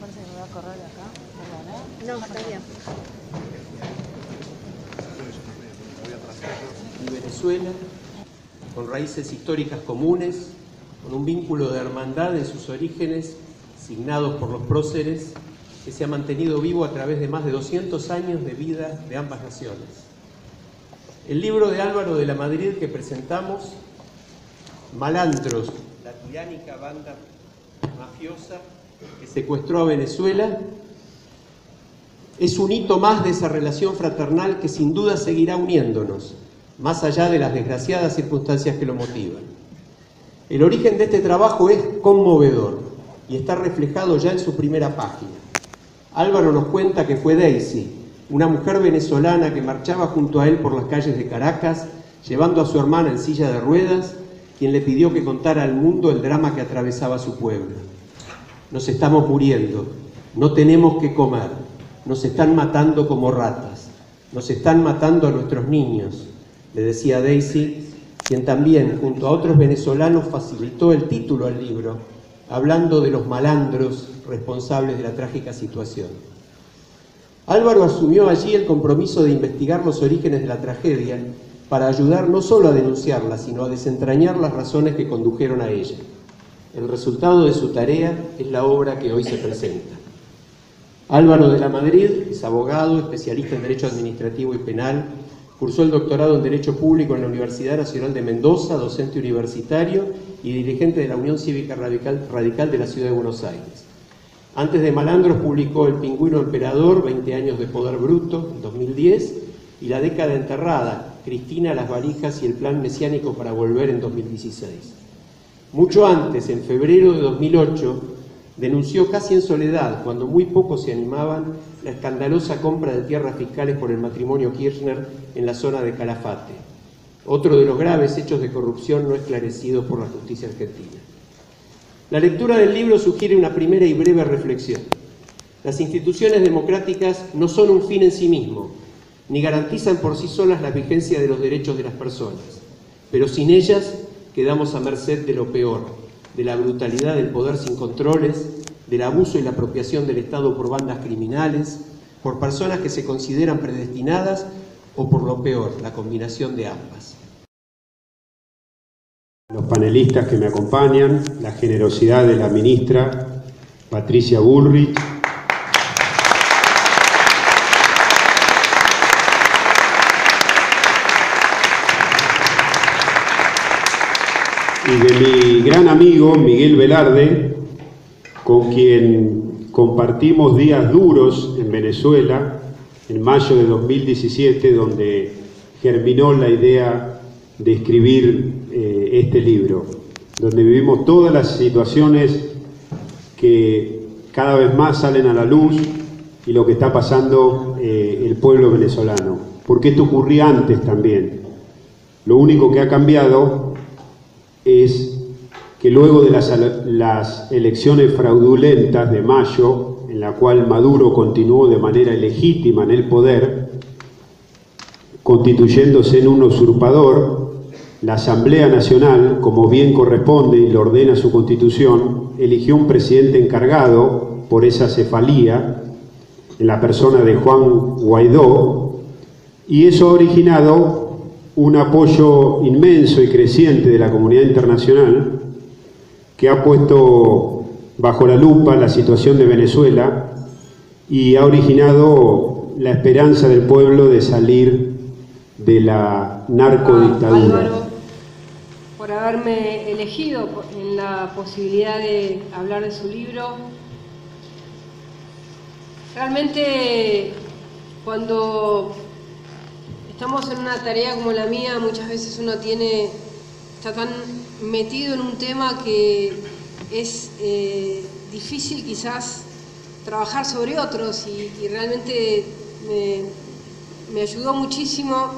parece que me va a correr acá. No, está bien. Y Venezuela, con raíces históricas comunes, con un vínculo de hermandad en sus orígenes, signados por los próceres, que se ha mantenido vivo a través de más de 200 años de vida de ambas naciones. El libro de Álvaro de la Madrid que presentamos, Malandros, la tiránica banda mafiosa que secuestró a Venezuela, es un hito más de esa relación fraternal que sin duda seguirá uniéndonos, más allá de las desgraciadas circunstancias que lo motivan. El origen de este trabajo es conmovedor y está reflejado ya en su primera página. Álvaro nos cuenta que fue Daisy, una mujer venezolana que marchaba junto a él por las calles de Caracas, llevando a su hermana en silla de ruedas, quien le pidió que contara al mundo el drama que atravesaba su pueblo. Nos estamos muriendo, no tenemos que comer, nos están matando como ratas, nos están matando a nuestros niños, le decía Daisy, quien también, junto a otros venezolanos, facilitó el título al libro, hablando de los malandros responsables de la trágica situación. Álvaro asumió allí el compromiso de investigar los orígenes de la tragedia para ayudar no solo a denunciarla, sino a desentrañar las razones que condujeron a ella. El resultado de su tarea es la obra que hoy se presenta. Álvaro de la Madrid es abogado, especialista en Derecho Administrativo y Penal, cursó el doctorado en Derecho Público en la Universidad Nacional de Mendoza, docente universitario y dirigente de la Unión Cívica Radical de la Ciudad de Buenos Aires. Antes de Malandros publicó El Pingüino Emperador, 20 años de poder bruto, en 2010, y La década enterrada, Cristina, las valijas y el plan mesiánico para volver, en 2016. Mucho antes, en febrero de 2008, denunció casi en soledad, cuando muy pocos se animaban, la escandalosa compra de tierras fiscales por el matrimonio Kirchner en la zona de Calafate, otro de los graves hechos de corrupción no esclarecidos por la justicia argentina. La lectura del libro sugiere una primera y breve reflexión. Las instituciones democráticas no son un fin en sí mismo, ni garantizan por sí solas la vigencia de los derechos de las personas, pero sin ellas quedamos a merced de lo peor, de la brutalidad del poder sin controles, del abuso y la apropiación del Estado por bandas criminales, por personas que se consideran predestinadas o por lo peor, la combinación de ambas. Los panelistas que me acompañan, la generosidad de la ministra Patricia Bullrich, y de mi gran amigo Miguel Velarde, con quien compartimos días duros en Venezuela, en mayo de 2017, donde germinó la idea de escribir este libro, donde vivimos todas las situaciones que cada vez más salen a la luz y lo que está pasando el pueblo venezolano. Porque esto ocurría antes también. Lo único que ha cambiado es que luego de las elecciones fraudulentas de mayo, en la cual Maduro continuó de manera ilegítima en el poder, constituyéndose en un usurpador, la Asamblea Nacional, como bien corresponde y lo ordena su Constitución, eligió un presidente encargado por esa cefalía, en la persona de Juan Guaidó, y eso ha originado un apoyo inmenso y creciente de la comunidad internacional, que ha puesto bajo la lupa la situación de Venezuela y ha originado la esperanza del pueblo de salir de la narcodictadura. Álvaro, por haberme elegido en la posibilidad de hablar de su libro. Realmente, cuando estamos en una tarea como la mía, muchas veces uno está tan metido en un tema que es difícil quizás trabajar sobre otros, y realmente me ayudó muchísimo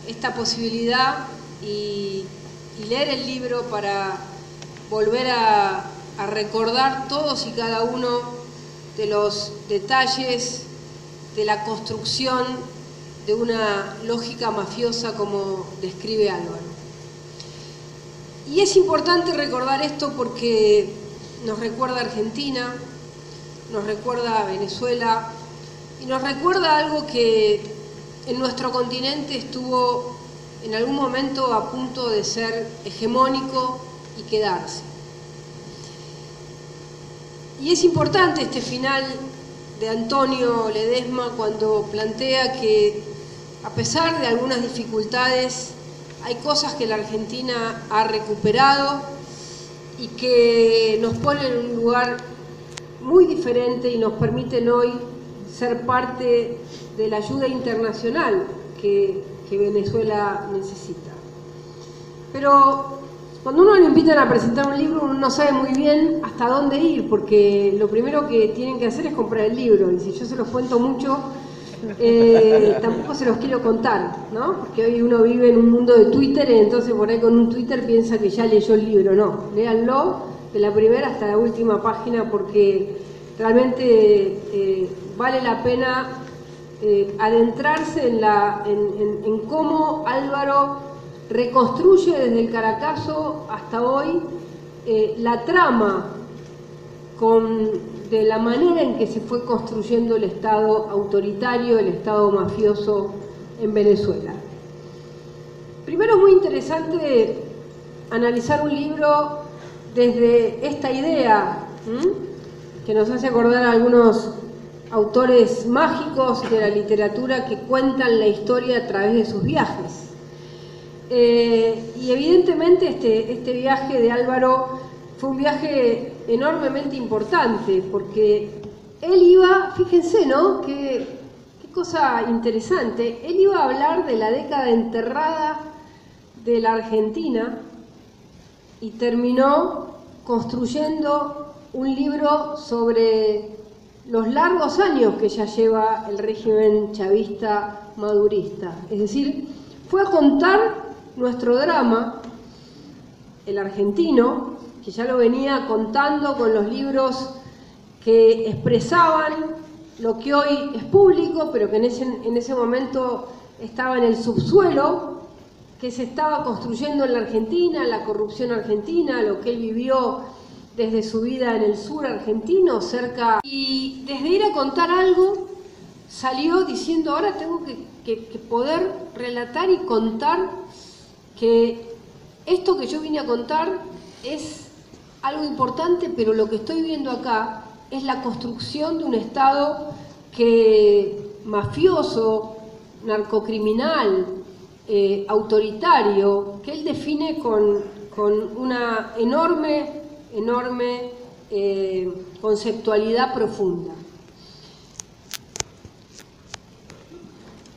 esta posibilidad y leer el libro para volver a recordar todos y cada uno de los detalles de la construcción de una lógica mafiosa como describe Álvaro. Y es importante recordar esto porque nos recuerda a Argentina, nos recuerda a Venezuela y nos recuerda algo que en nuestro continente estuvo en algún momento a punto de ser hegemónico y quedarse. Y es importante este final de Antonio Ledesma cuando plantea que a pesar de algunas dificultades hay cosas que la Argentina ha recuperado y que nos ponen en un lugar muy diferente y nos permiten hoy ser parte de la ayuda internacional que Venezuela necesita. Pero cuando uno lo invitan a presentar un libro, uno no sabe muy bien hasta dónde ir, porque lo primero que tienen que hacer es comprar el libro, y si yo se los cuento mucho, tampoco se los quiero contar, ¿no? Porque hoy uno vive en un mundo de Twitter, y entonces por ahí con un Twitter piensa que ya leyó el libro. No, léanlo de la primera hasta la última página, porque realmente vale la pena adentrarse en cómo Álvaro reconstruye desde el Caracazo hasta hoy la trama de la manera en que se fue construyendo el Estado autoritario, el Estado mafioso en Venezuela. Primero es muy interesante analizar un libro desde esta idea, que nos hace acordar a algunos autores mágicos de la literatura que cuentan la historia a través de sus viajes. Y evidentemente este viaje de Álvaro fue un viaje enormemente importante, porque él iba, fíjense, ¿no? Qué cosa interesante, él iba a hablar de la década enterrada de la Argentina y terminó construyendo un libro sobre los largos años que ya lleva el régimen chavista madurista. Es decir, fue a contar nuestro drama, el argentino, que ya lo venía contando con los libros que expresaban lo que hoy es público, pero que en ese momento estaba en el subsuelo, que se estaba construyendo en la Argentina, la corrupción argentina, lo que él vivió desde su vida en el sur argentino, cerca. Y desde ir a contar algo, salió diciendo, ahora tengo que poder relatar y contar que esto que yo vine a contar es algo importante, pero lo que estoy viendo acá es la construcción de un Estado mafioso, narcocriminal, autoritario, que él define con una enorme conceptualidad profunda.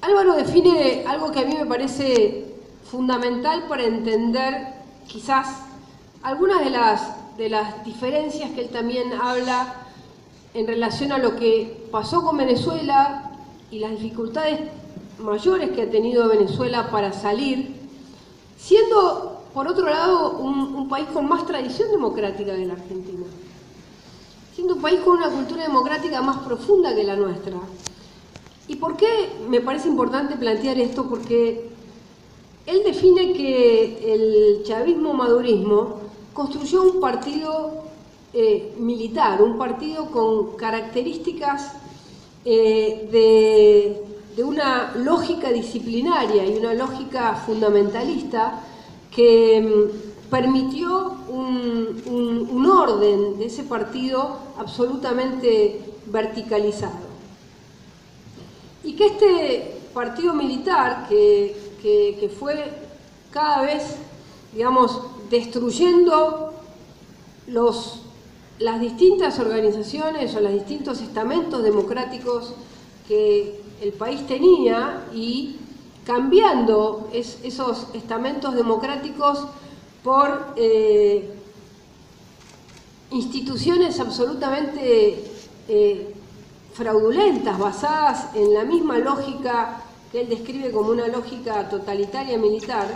Álvaro define algo que a mí me parece fundamental para entender quizás algunas de las diferencias que él también habla en relación a lo que pasó con Venezuela y las dificultades mayores que ha tenido Venezuela para salir, siendo, por otro lado, un país con más tradición democrática que la Argentina, siendo un país con una cultura democrática más profunda que la nuestra. ¿Y por qué me parece importante plantear esto? Porque él define que el chavismo-madurismo construyó un partido militar, un partido con características de una lógica disciplinaria y una lógica fundamentalista que permitió un orden de ese partido absolutamente verticalizado. Y que este partido militar, que fue cada vez, digamos, destruyendo las distintas organizaciones o los distintos estamentos democráticos que el país tenía y cambiando esos estamentos democráticos por instituciones absolutamente fraudulentas, basadas en la misma lógica que él describe como una lógica totalitaria militar,